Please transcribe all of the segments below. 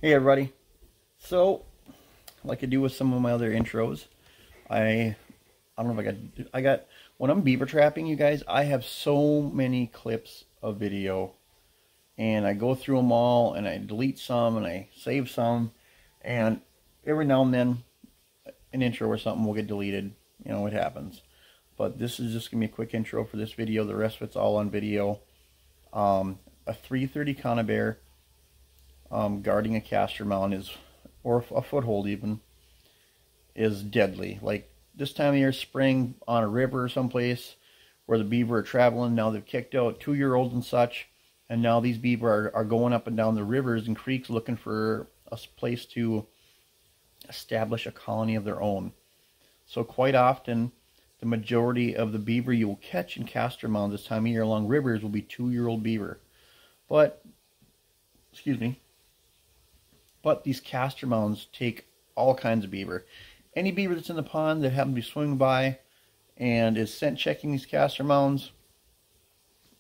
Hey everybody. So, like I do with some of my other intros, I don't know if I got when I'm beaver trapping, you guys, I have so many clips of video, and I go through them all, and I delete some, and I save some, and every now and then an intro or something will get deleted. You know, it happens. But this is just gonna be a quick intro for this video. The rest of it's all on video. A 330 Conibear guarding a castor mound is, or a foothold even, is deadly. Like this time of year, spring, on a river or someplace where the beaver are traveling. Now they've kicked out 2-year-olds and such, and now these beaver are going up and down the rivers and creeks looking for a place to establish a colony of their own. So quite often, the majority of the beaver you will catch in castor mounds this time of year along rivers will be 2-year-old beaver. But, excuse me, but these castor mounds take all kinds of beaver. Any beaver that's in the pond that happens to be swimming by and is scent checking these castor mounds,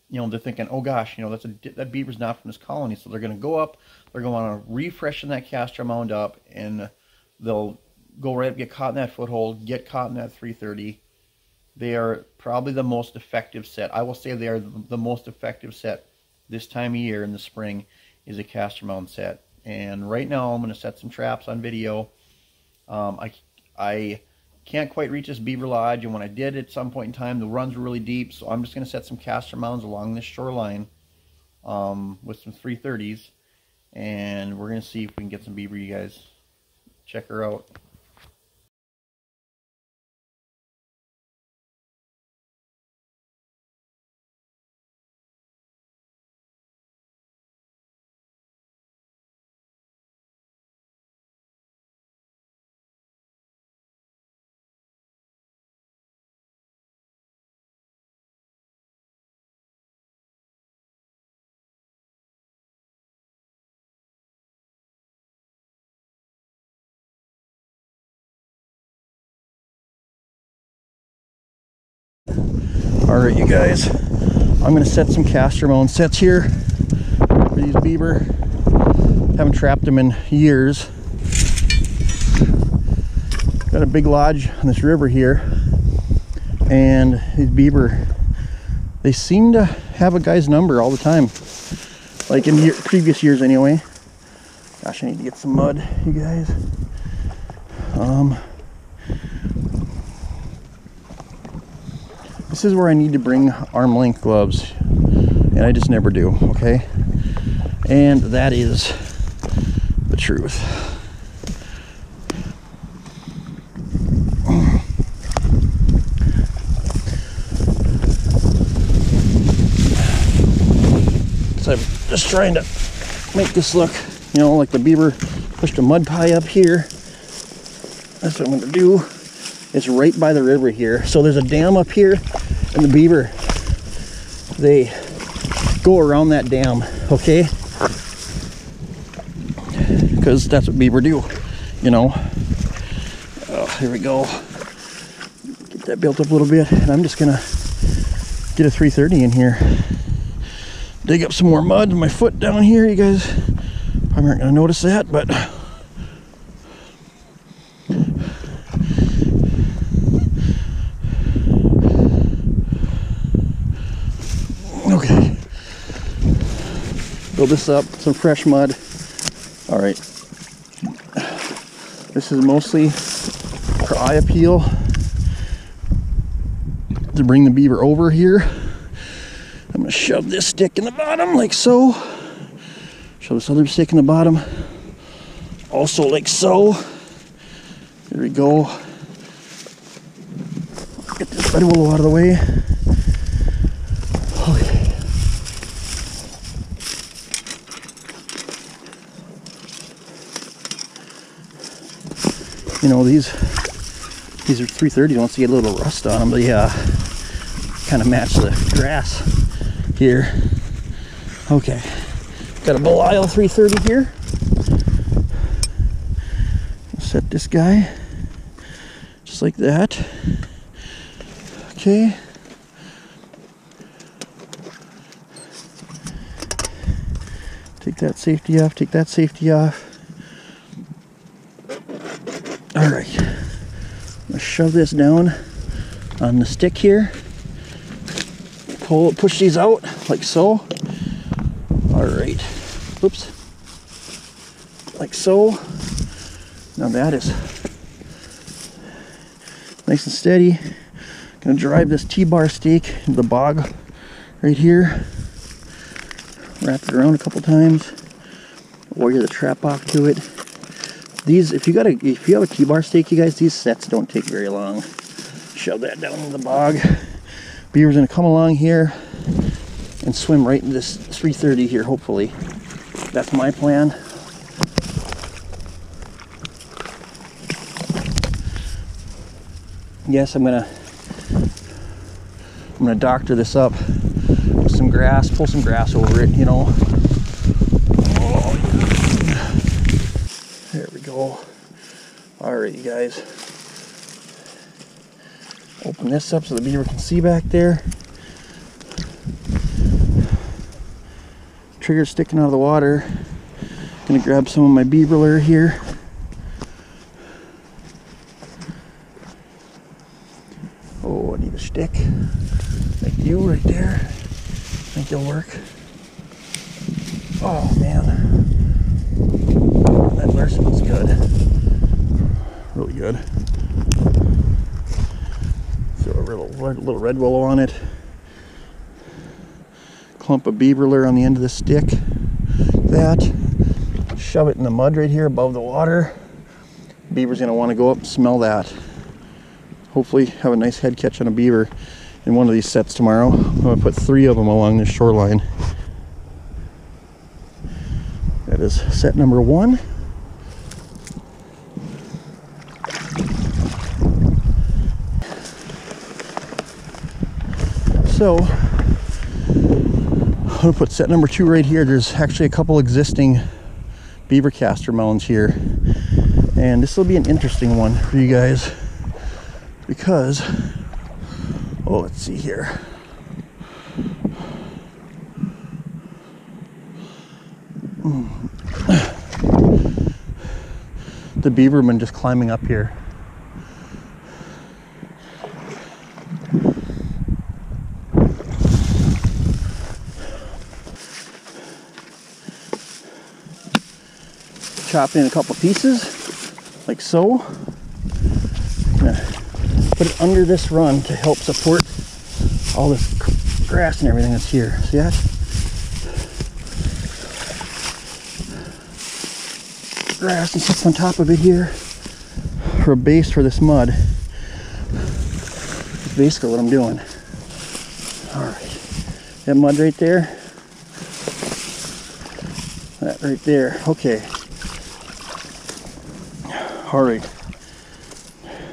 you know, they're thinking, oh gosh, you know, that beaver's not from this colony. So they're going to go up, they're going to refreshen that castor mound up, and they'll go right up, get caught in that foothold, get caught in that 330. They are probably the most effective set. I will say they are the most effective set this time of year in the spring is a castor mound set. And right now I'm going to set some traps on video. I can't quite reach this beaver lodge, and when I did at some point in time, the runs were really deep, so I'm just going to set some castor mounds along this shoreline with some 330s, and we're going to see if we can get some beaver. You guys check her out. Alright, you guys, I'm going to set some castor mound sets here for these beaver. Haven't trapped them in years. Got a big lodge on this river here, and these beaver, they seem to have a guy's number all the time, like in previous years anyway. Gosh, I need to get some mud, you guys. This is where I need to bring arm-length gloves, and I just never do, okay? And that is the truth. So I'm just trying to make this look, you know, like the beaver pushed a mud pie up here. That's what I'm going to do. It's right by the river here. So there's a dam up here, and the beaver, they go around that dam, okay? Because that's what beaver do, you know. Oh, here we go. Get that built up a little bit, and I'm just gonna get a 330 in here. Dig up some more mud in my foot down here. You guys probably aren't gonna notice that, but okay, build this up, some fresh mud. All right, this is mostly for eye appeal to bring the beaver over here. I'm gonna shove this stick in the bottom like so. Shove this other stick in the bottom, also like so. There we go. Get this bed willow out of the way. Okay. You know, these are 330 once you get a little rust on them, but yeah, kind of match the grass here. Okay, got a Belial 330 here. Set this guy just like that. Okay. Take that safety off, take that safety off. shove this down on the stick here. Push these out like so. All right. Oops. Like so. Now that is nice and steady. Gonna drive this T-bar stake into the bog right here. Wrap it around a couple times. Warrior the trap off to it. These, if you have a T-bar stake, you guys, these sets don't take very long. Shove that down in the bog. Beaver's gonna come along here and swim right into this 330 here, hopefully. That's my plan. Yes, I'm gonna doctor this up with some grass, pull some grass over it, you know. Oh, yeah. There we go. Alright, you guys. Open this up so the beaver can see back there. Trigger's sticking out of the water. Gonna grab some of my beaver lure here. Oh, I need a stick. Like you right there. Think you'll work. Oh man, that lure smells good. Really good. Throw a little red willow on it. Clump of beaver lure on the end of the stick. That. Shove it in the mud right here above the water. Beaver's gonna want to go up and smell that. Hopefully have a nice head catch on a beaver in one of these sets tomorrow. I'm gonna put 3 of them along this shoreline. That is set number 1. So I'm gonna put set number 2 right here. There's actually a couple existing beaver castor mounds here, and this will be an interesting one for you guys because, oh, let's see here. The beaver have been just climbing up here. Chop in a couple pieces, like so. Put it under this run to help support all this grass and everything that's here. See that? Grass and sits on top of it here for a base for this mud. That's basically what I'm doing. Alright. That mud right there. That right there. Okay. Alright.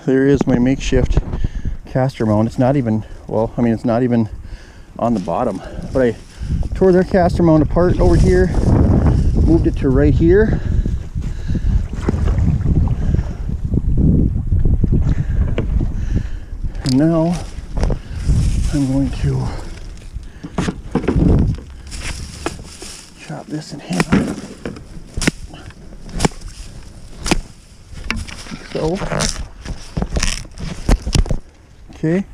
There is my makeshift castor mound. It's not even, well, I mean, it's not even on the bottom. But I tore their castor mound apart over here, moved it to right here. And now I'm going to chop this in half. So, okay.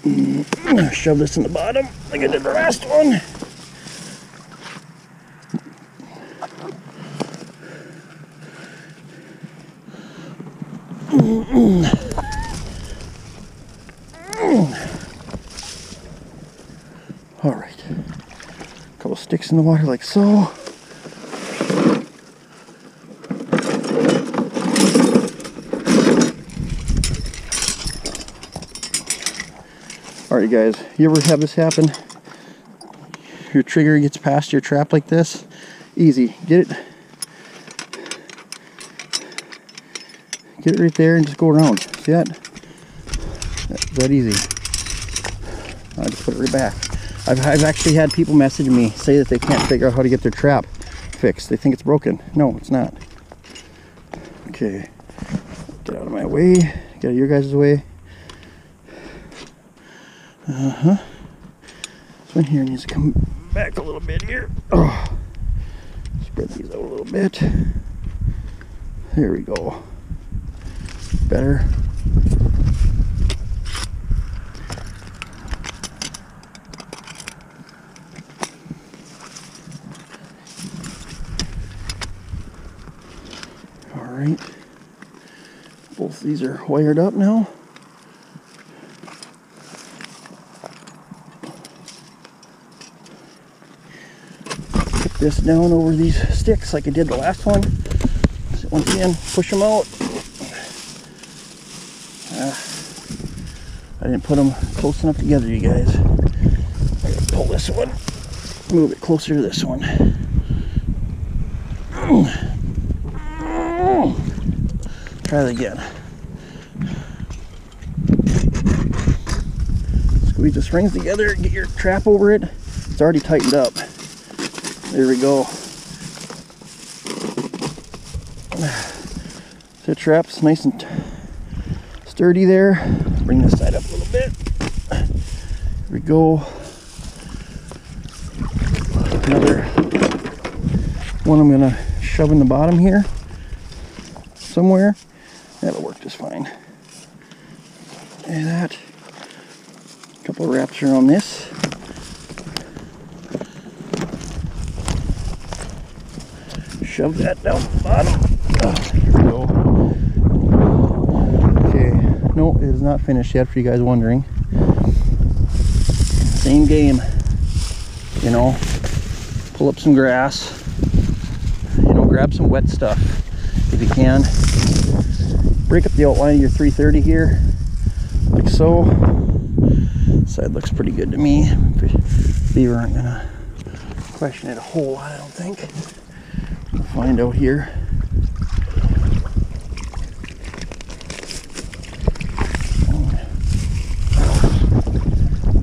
I'm gonna shove this in the bottom like I did the last one. All right, a couple sticks in the water like so. Alright guys, you ever have this happen? Your trigger gets past your trap like this? Easy. Get it right there and just go around. See that? That easy. I just put it right back. I've actually had people message me say that they can't figure out how to get their trap fixed. They think it's broken. No, it's not. Okay. Get out of my way. Get out of your guys' way. This one here needs to come back a little bit here. Oh, spread these out a little bit. There we go. Better. All right. Both these are wired up now. Put this down over these sticks like I did the last one. So once again, push them out. I didn't put them close enough together, you guys. I gotta pull this one, move it closer to this one. Try that again. Squeeze the springs together, get your trap over it. It's already tightened up. There we go. The trap's nice and sturdy there. Bring this side up a little bit. There we go. Another one I'm gonna shove in the bottom here somewhere. That'll work just fine. And that. A couple of wraps around this. Shove that down the bottom. There we go. Okay, no, it is not finished yet for you guys wondering. Same game. You know, pull up some grass. You know, grab some wet stuff if you can. Break up the outline of your 330 here, like so. Side looks pretty good to me. Beaver aren't gonna question it a whole lot, I don't think. We'll find out here.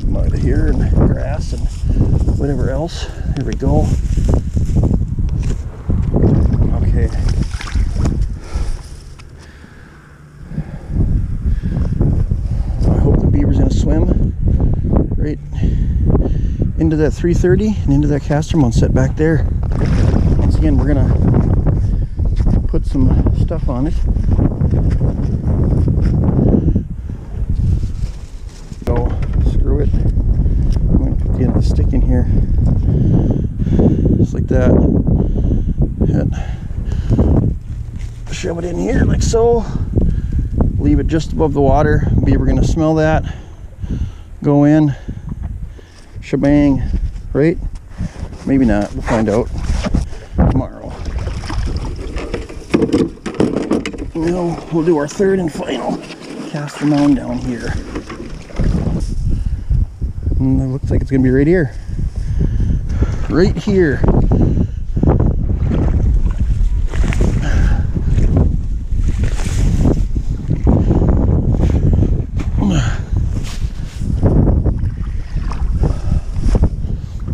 Mud here and grass and whatever else. There we go. Okay. I hope the beaver's gonna swim right into that 330 and into that castor mound set back there. Once again, we're gonna put some stuff on it. Go screw it. I'm gonna put the end of the stick in here, just like that. And shove it in here like so. Leave it just above the water. Beaver gonna smell that. Go in. Shebang, right? Maybe not. We'll find out tomorrow. Now we'll do our third and final castor mound down here. And it looks like it's gonna be right here. Right here.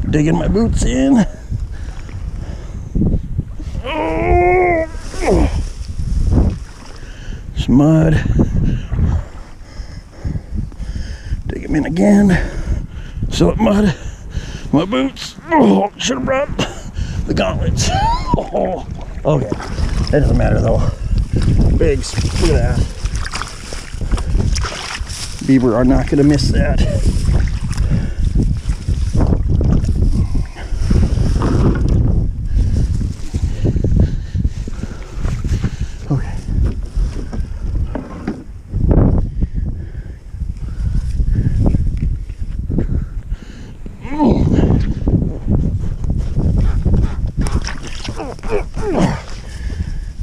Digging my boots in. Some mud. Dig them in again. So mud. My boots. Oh, should have brought the gauntlets. Oh, okay. That doesn't matter though. Bigs. Look at that. Beaver are not going to miss that.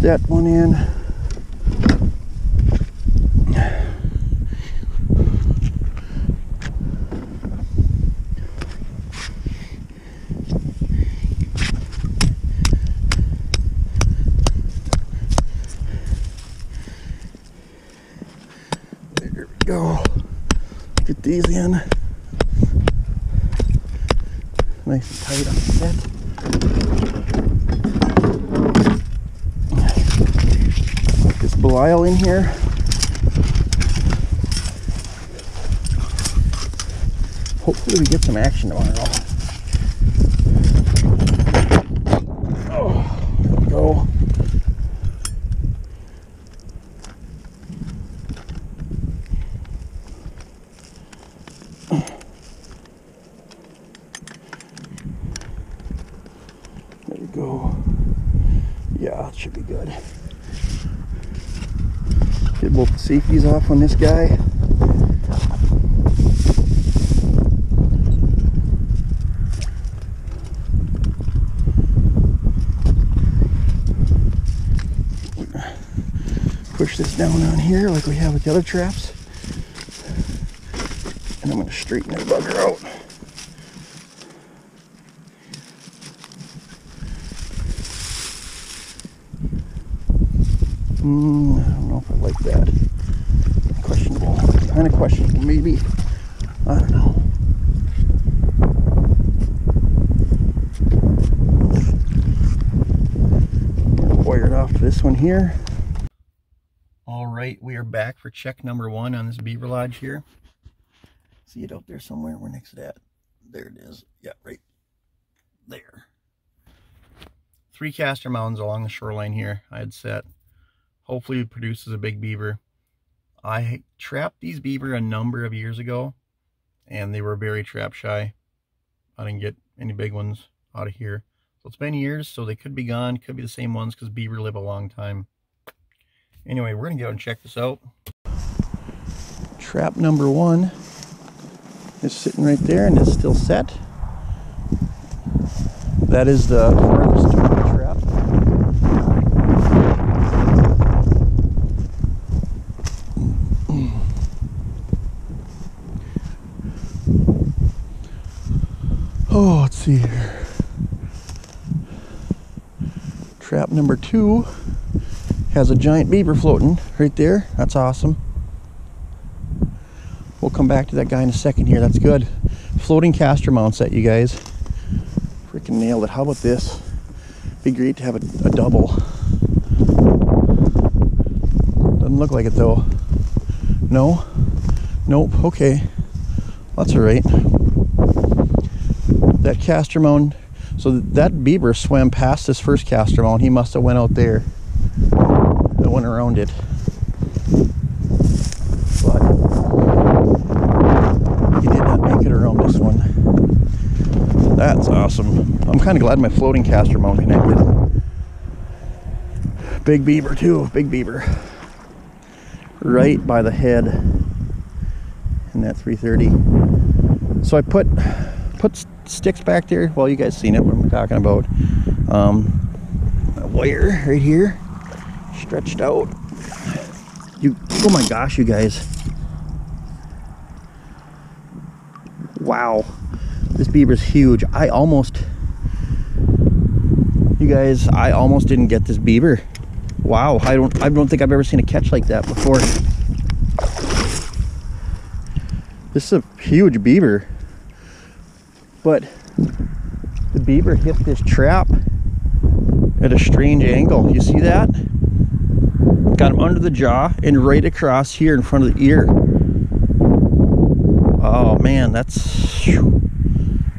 That one in. There we go. Get these in. Nice and tight on the set. This Belial in here. Hopefully we get some action tomorrow. Oh, there we go. should be good. Get both the safeties off on this guy. Push this down on here like we have with the other traps. And I'm going to straighten that bugger out. I don't know if I like that. Questionable. Kind of questionable, maybe. I don't know. Wire it off to this one here. All right, we are back for check number 1 on this beaver lodge here. See it out there somewhere? Where next to that? There it is. Yeah, right there. 3 castor mounds along the shoreline here I had set. Hopefully it produces a big beaver. I trapped these beaver a number of years ago, and they were very trap shy. I didn't get any big ones out of here. So it's been years, so they could be gone. Could be the same ones because beaver live a long time. Anyway, we're going to go and check this out. Trap number 1 is sitting right there, and it's still set. That is the farthest to the trap. Oh, let's see here. Trap number 2 has a giant beaver floating right there. That's awesome. We'll come back to that guy in a second here. That's good. Floating castor mound set, you guys. Freaking nailed it. How about this? Be great to have a double. Doesn't look like it though. No? Nope. Okay. That's all right. That castor mound, so that beaver swam past this first castor mound. He must have went out there and went around it. But he did not make it around this one. That's awesome. I'm kind of glad my floating castor mound connected. Big beaver too, big beaver. Right by the head in that 330. So I put sticks back there. Well, you guys seen it, what I'm talking about. A wire right here, stretched out. Oh my gosh, you guys. Wow, this beaver's huge. I almost didn't get this beaver. Wow, I don't think I've ever seen a catch like that before. This is a huge beaver. But the beaver hit this trap at a strange angle. You see that? Got him under the jaw and right across here in front of the ear. Oh man, that's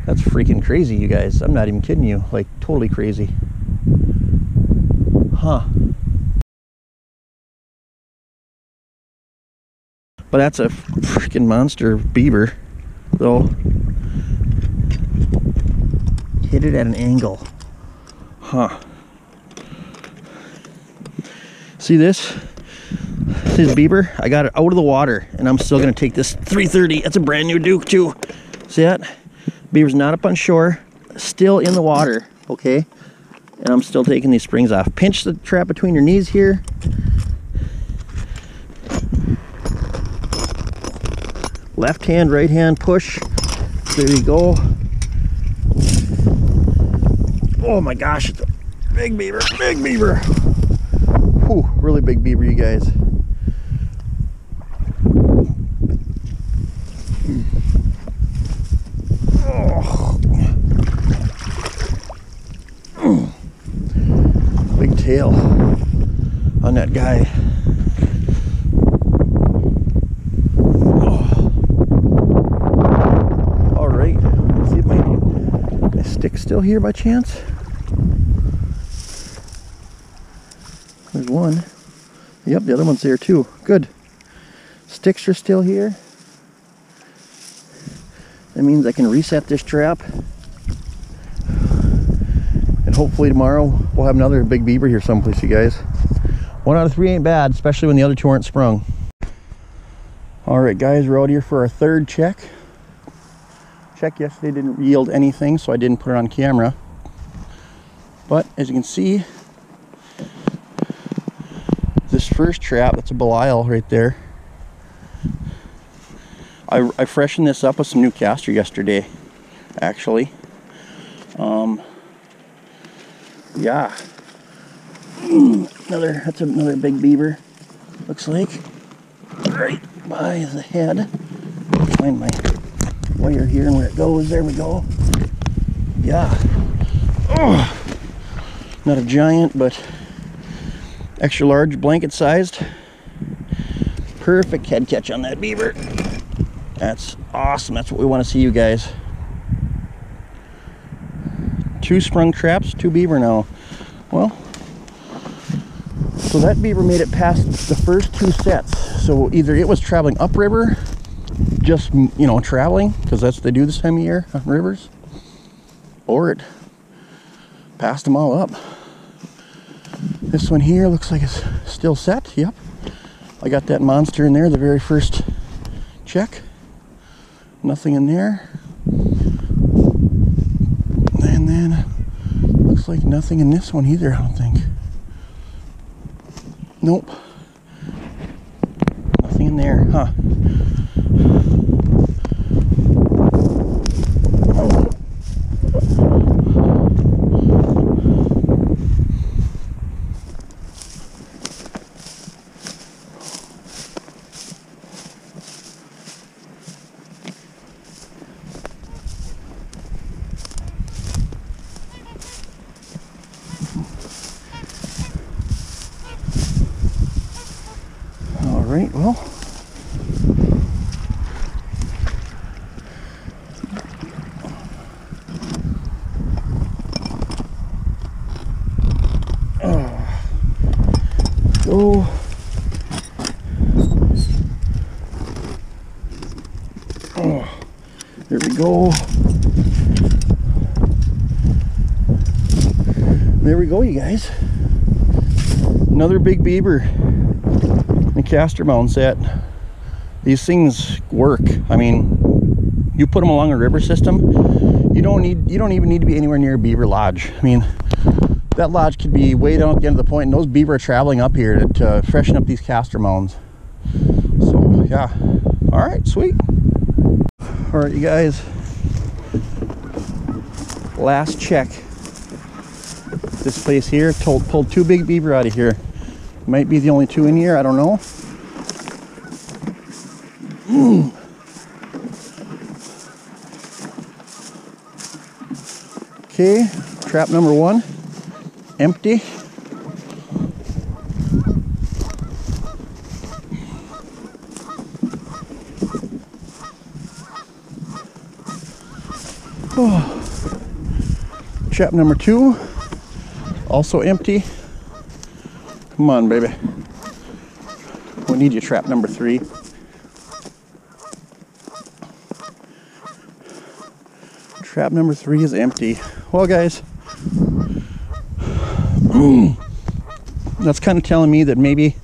freaking crazy, you guys. I'm not even kidding you. Like, totally crazy. Huh. But that's a freaking monster beaver, though. Hit it at an angle. Huh. See this? This beaver? I got it out of the water, and I'm still going to take this 330. That's a brand new Duke too. See that? Beaver's not up on shore, still in the water, okay? And I'm still taking these springs off. Pinch the trap between your knees here. Left hand, right hand, push. There you go. Oh my gosh, it's a big beaver, big beaver. Whew, really big beaver, you guys. Oh. Big tail on that guy. Oh. All right, let's see if my stick's still here by chance. There's one. Yep, the other one's there too. Good. Sticks are still here. That means I can reset this trap. And And hopefully tomorrow we'll have another big beaver here someplace, you guys. 1 out of 3 ain't bad, especially when the other 2 aren't sprung. All right, guys, we're out here for our 3rd check. Check yesterday didn't yield anything, so I didn't put it on camera. But as you can see, this first trap, that's a Belial right there. I freshened this up with some new castor yesterday, actually. Yeah. That's another big beaver, looks like. Right by the head. Find my wire here and where it goes. There we go. Yeah. Oh, not a giant, but extra large, blanket sized. Perfect head catch on that beaver. That's awesome. That's what we want to see, you guys. 2 sprung traps, 2 beaver now. Well, so that beaver made it past the first 2 sets. So either it was traveling upriver, just, you know, traveling, because that's what they do this time of year on rivers, or it passed them all up. This one here looks like it's still set. Yep. I got that monster in there the very first check. Nothing in there. And then looks like nothing in this one either, I don't think. Nope. Nothing in there, huh? Right, well, go. Oh, there we go. There we go, you guys. Another big beaver. The Castor Mound set. These things work. I mean, you put them along a river system, you don't even need to be anywhere near a beaver lodge. I mean, that lodge could be way down at the end of the point, and those beaver are traveling up here to freshen up these castor mounds. So yeah. All right, sweet. All right, you guys, last check. This place here pulled 2 big beaver out of here. Might be the only 2 in here, I don't know. Okay, trap number 1, empty. Oh. Trap number 2, also empty. Come on, baby. We need you, trap number 3. Trap number 3 is empty. Well, guys, that's kind of telling me that maybe,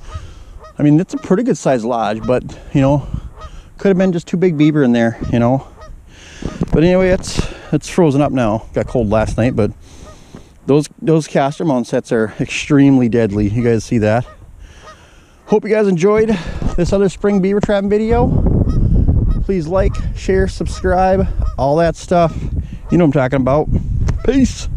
I mean, it's a pretty good sized lodge, but, you know, could have been just 2 big beaver in there, you know. But anyway, it's frozen up now. Got cold last night, but those castor mound sets are extremely deadly. You guys see that? Hope you guys enjoyed this other spring beaver trapping video. Please like, share, subscribe, all that stuff. You know what I'm talking about. Peace.